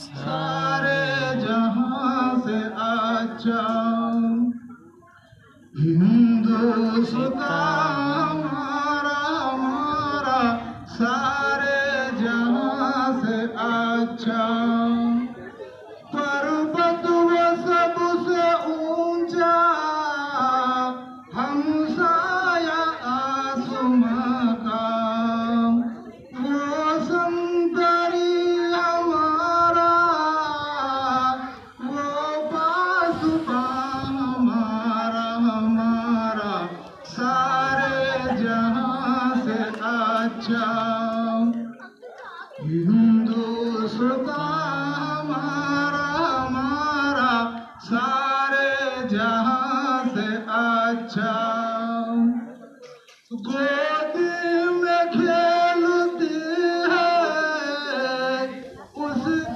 सारे जहां से अच्छा हिंदुस्तान हमारा हमारा सारे जहां से अच्छा पर्वत वो सबसे ऊंचा हमसाया आसमां का वो संतरी हमारा वो पासुपा हमारा हमारा सारे जहां से अच्छा हिंदुस्तान हमारा हमारा सारे जहां से अच्छा